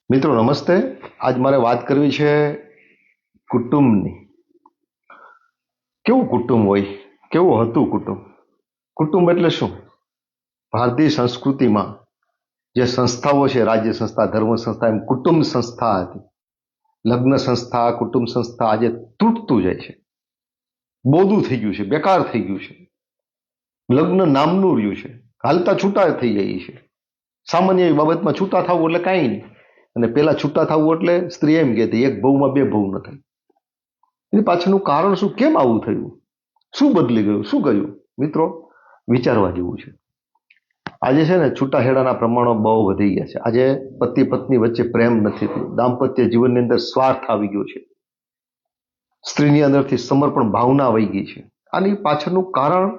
મિત્રો નમસ્તે. આજ મારે વાત કરવી છે કુટુંબની. કેવું કુટુંબ હોય, કેવું હતું કુટુંબ? કુટુંબ એટલે શું? ભારતીય સંસ્કૃતિમાં જે સંસ્થાઓ છે, રાજ્ય સંસ્થા, ધર્મ સંસ્થા, એમ કુટુંબ સંસ્થા હતી. લગ્ન સંસ્થા, કુટુંબ સંસ્થા આજે તૂટતું જાય છે, બોદું થઈ ગયું છે, બેકાર થઈ ગયું છે. લગ્ન નામનું રહ્યું છે, હાલતા છૂટા થઈ જાય છે. સામાન્ય એવી બાબતમાં છૂટા થવું એટલે કાંઈ નહીં. અને પેલા છૂટા થવું એટલે સ્ત્રી એમ કહેતી એક ભવમાં બે ભવ ન થાય. એની પાછળનું કારણ શું? કેમ આવું થયું? શું બદલી ગયું? શું ગયું? મિત્રો, વિચારવા જેવું છે. આજે છે ને છૂટાછેડાના પ્રમાણો બહુ વધી ગયા છે. આજે પતિ પત્ની વચ્ચે પ્રેમ નથી થયો. દાંપત્ય જીવનની અંદર સ્વાર્થ આવી ગયો છે. સ્ત્રીની અંદરથી સમર્પણ ભાવના વહી ગઈ છે. આની પાછળનું કારણ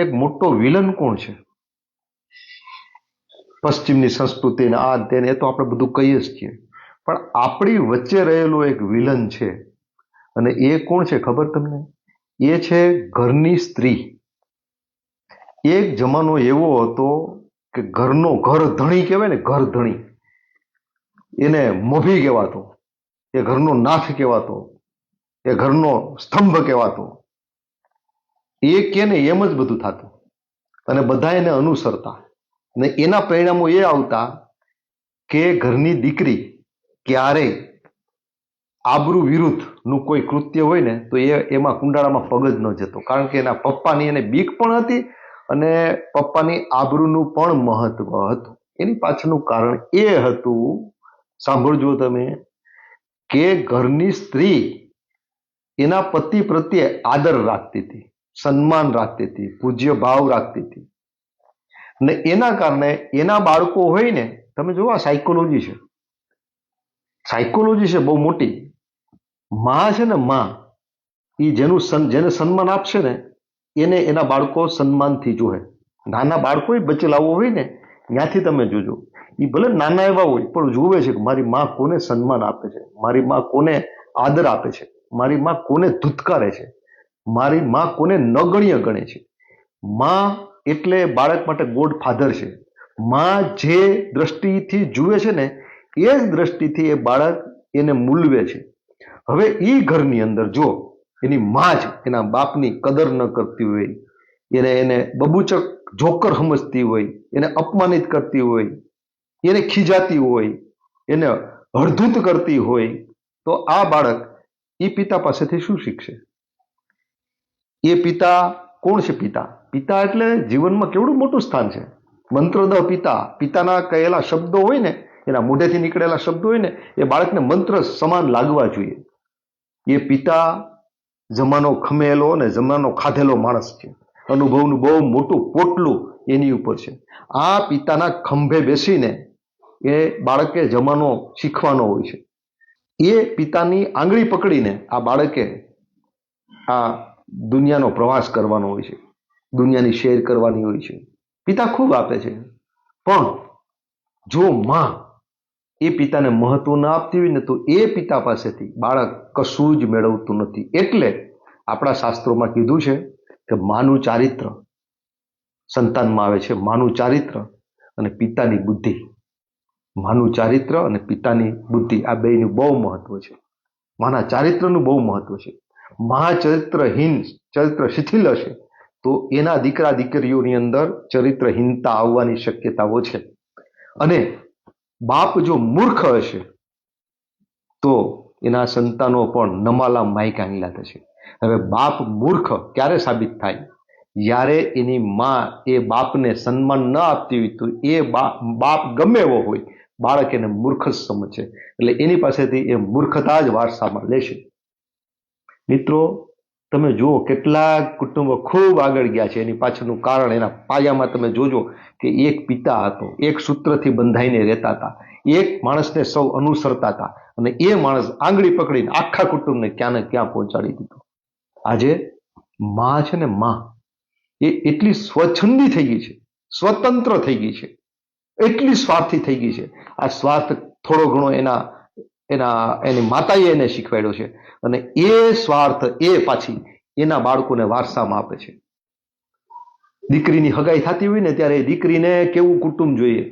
એક મોટો વિલન કોણ છે? પશ્ચિમની સંસ્કૃતિને આ તેને એ તો આપણે બધું કહીએ જ છીએ, પણ આપણી વચ્ચે રહેલો એક વિલન છે. અને એ કોણ છે ખબર તમને? એ છે ઘરની સ્ત્રી. એક જમાનો એવો હતો કે ઘર ધણી કહેવાય ને, ઘર ધણી, એને મોભી કહેવાતો, એ ઘરનો નાથ કહેવાતો, એ ઘરનો સ્તંભ કહેવાતો. એ કે ને એમ જ બધું થતું અને બધા એને અનુસરતા. અને એના પરિણામો એ આવતા કે ઘરની દીકરી ક્યારેય આબરૂ વિરુદ્ધનું કોઈ કૃત્ય હોય ને તો એમાં કુંડાળામાં પગ જ ન જતો, કારણ કે એના પપ્પાની એને બીક પણ હતી અને પપ્પાની આબરૂનું પણ મહત્વ હતું. એની પાછળનું કારણ એ હતું, સાંભળજો તમે, કે ઘરની સ્ત્રી એના પતિ પ્રત્યે આદર રાખતી હતી, સન્માન રાખતી હતી, પૂજ્ય ભાવ રાખતી હતી. અને એના કારણે એના બાળકો હોય ને, તમે જુઓ આ સાયકોલોજી છે, સાયકોલોજી છે બહુ મોટી. માં છે ને, માં, એ જેને સન્માન આપશે ને એને એના બાળકો સન્માનથી જોહે. નાના બાળકો બચેલાઓ હોય ને ત્યાંથી તમે જોજો, એ ભલે નાના એવા હોય પણ જોવે છે કે મારી માં કોને સન્માન આપે છે, મારી માં કોને આદર આપે છે, મારી માં કોને ધુતકારે છે, મારી માં કોને નગણ્ય ગણે છે. માં એટલે બાળક માટે ગોડ ફાધર છે. માં જે દ્રષ્ટિથી જુએ છે ને એ જ દ્રષ્ટિથી એ બાળક એને મૂલવે છે. હવે એ ઘરની અંદર જો એની માં જ એના બાપની કદર ન કરતી હોય, એને બબૂચક જોકર સમજતી હોય, એને અપમાનિત કરતી હોય, એને ખીજાતી હોય, એને હળધૂત કરતી હોય, તો આ બાળક એ પિતા પાસેથી શું શીખશે? એ પિતા કોણ છે? પિતા એટલે જીવનમાં કેવડું મોટું સ્થાન છે. મંત્રદહ પિતા, પિતાના કહેલા શબ્દો હોય ને, એના મોઢેથી નીકળેલા શબ્દો હોય ને, એ બાળકને મંત્ર સમાન લાગવા જોઈએ. એ પિતા જમાનો ખમેલો અને જમાનો ખાધેલો માણસ છે. અનુભવનું બહુ મોટું પોટલું એની ઉપર છે. આ પિતાના ખંભે બેસીને એ બાળકે જમાનો શીખવાનો હોય છે. એ પિતાની આંગળી પકડીને આ બાળકે આ દુનિયાનો પ્રવાસ કરવાનો હોય છે, દુનિયાની શેર કરવાની હોય છે. પિતા ખૂબ આપે છે, પણ જો માં એ પિતાને મહત્વ ના આપતી હોય ને તો એ પિતા પાસેથી બાળક કશું જ મેળવતું નથી. એટલે આપણા શાસ્ત્રોમાં કીધું છે કે માનું ચારિત્ર સંતાનમાં આવે છે, માનું ચારિત્ર અને પિતાની બુદ્ધિ. માનું ચારિત્ર અને પિતાની બુદ્ધિ, આ બેયનું બહુ મહત્વ છે. માના ચારિત્રનું બહુ મહત્વ છે. મા ચરિત્રહીન, ચરિત્ર શિથિલ હશે તો એના દીકરા દીકરીઓની અંદર ચરિત્રહીનતા આવવાની શક્યતાઓ છે. અને બાપ જો મૂર્ખ હશે તો એના સંતાનો પણ નમાલા માઈક આંગલા થશે. હવે બાપ મૂર્ખ ક્યારે સાબિત થાય? જ્યારે એની માં એ બાપને સન્માન ન આપતી હોય તો એ બાપ ગમે એવો હોય, બાળક એને મૂર્ખ જ સમજશે. એટલે એની પાસેથી એ મૂર્ખતા જ વારસામાં લેશે. મિત્રો, તમે જુઓ કેટલાક કુટુંબો ખૂબ આગળ ગયા છે. એની પાછળનું કારણ એના પાયામાં તમે જોજો કે એક પિતા હતો, એક સૂત્રથી બંધાઈને રહેતા હતા, એક માણસને સૌ અનુસરતા હતા અને એ માણસ આંગળી પકડીને આખા કુટુંબને ક્યાં ને ક્યાં પહોંચાડી દીધું. આજે માં છે ને, માં એ એટલી સ્વચ્છંદી થઈ ગઈ છે, સ્વતંત્ર થઈ ગઈ છે, એટલી સ્વાર્થી થઈ ગઈ છે. આ સ્વાર્થ થોડો ઘણો એની માતાએ એને શીખવાડ્યો છે અને એ સ્વાર્થ એ પાછી એના બાળકોને વારસામાં આપે છે. દીકરીની હગાઈ થતી હોય ને ત્યારે દીકરીને કેવું કુટુંબ જોઈએ,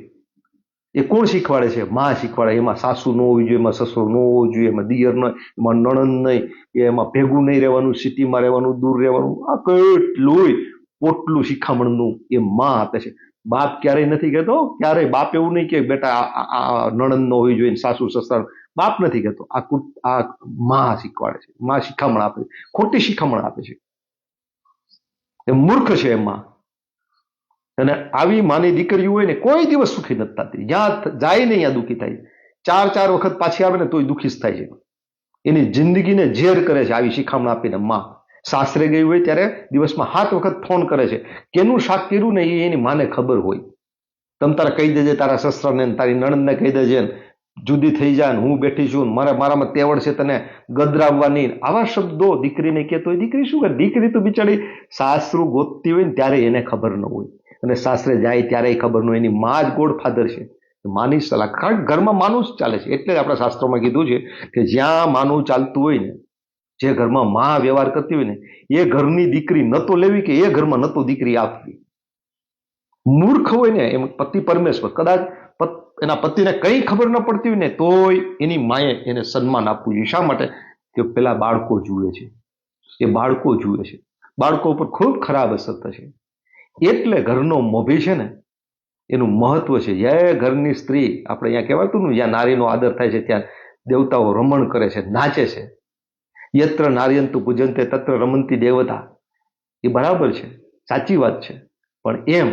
એ કોણ શીખવાડે છે? માં શીખવાડે. એમાં સાસુ ન હોવી જોઈએ, એમાં સસરો ન હોવો જોઈએ, એમાં દિયર નહીં, એમાં નણંદ નહીં, એમાં ભેગું નહીં રહેવાનું, સિટીમાં રહેવાનું, દૂર રહેવાનું. આ કેટલું પોટલું શિખામણનું એ માં આપે છે. બાપ ક્યારેય નથી કહેતો, ક્યારેય બાપ એવું નહીં કે બેટા આ નણંદ ન હોવી જોઈએ, સાસુ સસરા. બાપ નથી કહેતો. આ માં શીખવાડે છે. માં શિખામણ આપે છે, ખોટી શિખામણ આપે છે. એ મૂર્ખ છે એમાં. અને આવી માની દીકરીઓ હોય ને કોઈ દિવસ સુખી નથી થતી. જ્યાં જાય ને ત્યાં દુઃખી થાય. 4 વખત પાછી આવે ને તોય દુઃખી જ થાય છે. એની જિંદગીને ઝેર કરે છે આવી શિખામણ આપીને. માં સાસરે ગઈ હોય ત્યારે દિવસમાં 7 વખત ફોન કરે છે. કેનું શાક કર્યું ને એ એની માને ખબર હોય. તમ તારે કહી દેજે તારા સસરાને, તારી નણંદને કહી દેજે, જુદી થઈ જાય, હું બેઠી છું, મારામાં તેવડ છે તને ગદરાવવાની. આવા શબ્દો દીકરીને કહેતો હોય. દીકરી શું કરે? દીકરી તો બિચારી સાસરું ગોતતી હોય ને ત્યારે એને ખબર ન હોય, અને સાસરે જાય ત્યારે ખબર ન હોય. એની માં જ ગોડફાધર છે. માની સલાહ, કારણ કે ઘરમાં માનું જ ચાલે છે. એટલે જ આપણા શાસ્ત્રોમાં કીધું છે કે જ્યાં માનું ચાલતું હોય ને, જે ઘરમાં માં વ્યવહાર કરતી હોય ને, એ ઘરની દીકરી ન તો લેવી કે એ ઘરમાં ન તો દીકરી આપવી. મૂર્ખ હોય ને એમ પતિ પરમેશ્વર, કદાચ એના પતિને કંઈ ખબર ન પડતી હોય ને તોય એની માએ એને સન્માન આપવું જોઈએ. શા માટે? કે પેલા બાળકો જુએ છે, એ બાળકો જુએ છે. બાળકો ઉપર ખૂબ ખરાબ અસર થશે. એટલે ઘરનો મોભી છે ને એનું મહત્વ છે. જે ઘરની સ્ત્રી, આપણે અહીંયા કહેવાતું ને જ્યાં નારીનો આદર થાય છે ત્યાં દેવતાઓ રમણ કરે છે, નાચે છે. યત્ર નાર્યંતુ પૂજંતે તત્ર રમંતી દેવતા. એ બરાબર છે, સાચી વાત છે. પણ એમ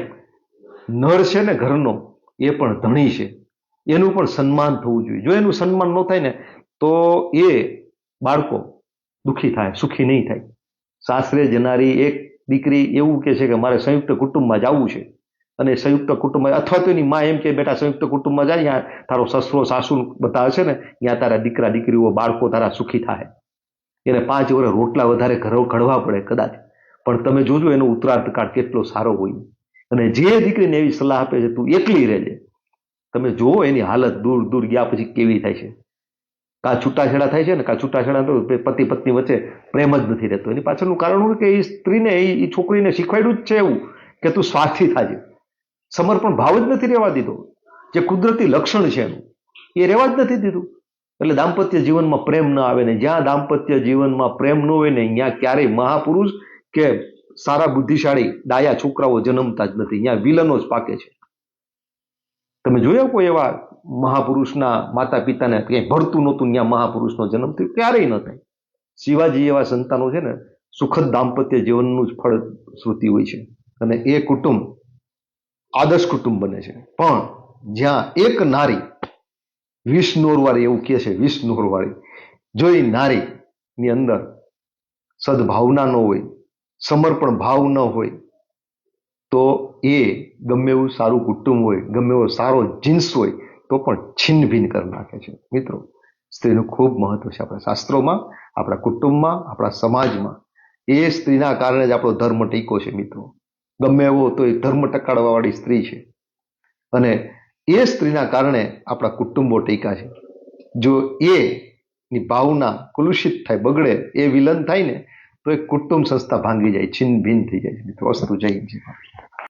નર છે ને ઘરનો, એ પણ ધણી છે, એનું પણ સન્માન થવું જોઈએ. જો એનું સન્માન ન થાય ને તો એ બાળકો દુઃખી થાય, સુખી નહીં થાય. સાસરે જનારી એક દીકરી એવું કે છે કે મારે સંયુક્ત કુટુંબમાં જવું છે, અને સંયુક્ત કુટુંબમાં, અથવા તો એની માં એમ કે બેટા સંયુક્ત કુટુંબમાં જાય, ત્યાં તારો સસરો સાસુ બધા હશે ને, ત્યાં તારા દીકરા દીકરીઓ બાળકો તારા સુખી થાય. એને 5 વર્ષ રોટલા વધારે ઘડવા પડે કદાચ, પણ તમે જોજો એનો ઉત્તરાર્ધકાળ કેટલો સારો હોય. અને જે દીકરીને એવી સલાહ આપે છે તું એકલી રહેજે, તમે જુઓ એની હાલત દૂર દૂર ગયા પછી કેવી થાય છે. કાં છૂટાછેડા થાય છે ને, કાં છૂટાછેડા તો પતિ પત્ની વચ્ચે પ્રેમ જ નથી રહેતો. એની પાછળનું કારણ શું કે એ સ્ત્રીને, એ છોકરીને શીખવાડ્યું જ છે એવું કે તું સ્વાર્થી થાજે. સમર્પણ ભાવ જ નથી રહેવા દીધો. જે કુદરતી લક્ષણ છે એનું એ રહેવા જ નથી દીધું. એટલે દાંપત્ય જીવનમાં પ્રેમ ન આવે ને. જ્યાં દાંપત્ય જીવનમાં પ્રેમ ન હોય ને ત્યાં ક્યારેય મહાપુરુષ કે સારા બુદ્ધિશાળી ડાયા છોકરાઓ જન્મતા જ નથી. ત્યાં વિલનો જ પાકે છે. તમે જોયા કોઈ એવા મહાપુરુષના માતા પિતાને ક્યાંય ભળતું નહોતું, ત્યાં મહાપુરુષનો જન્મ થયો? ક્યારેય ન થાય. શિવાજી એવા સંતાનો છે ને, સુખદ દાંપત્ય જીવનનું જ ફળ શ્રુતિ હોય છે. અને એ કુટુંબ આદર્શ કુટુંબ બને છે. પણ જ્યાં એક નારી 20 નોરવાળી, એવું કહે છે 20 નોરવાળી, જો એ નારીની અંદર સદભાવના ન હોય, સમર્પણ ભાવ ન હોય, તો એ ગમે એવું સારું કુટુંબ હોય, ગમે એવો સારો જીન્સ હોય, તો પણ છિન્ન ભિન્ન કરી નાખે છે. મિત્રો, સ્ત્રીનું ખૂબ મહત્વ છે આપણા શાસ્ત્રોમાં, આપણા કુટુંબમાં, આપણા સમાજમાં. એ સ્ત્રીના કારણે જ આપણો ધર્મ ટીકો છે. મિત્રો, ગમે એવો તો એ ધર્મ ટકાડવાવાળી સ્ત્રી છે, અને એ સ્ત્રીના કારણે આપણા કુટુંબો ટીકા છે. જો એની ભાવના કલુષિત થાય, બગડે, એ વિલન થાય ને, તો એ કુટુંબ સંસ્થા ભાંગી જાય, છિન્ન ભિન્ન થઈ જાય. મિત્રો, અસ્તુ જય હિન્દ.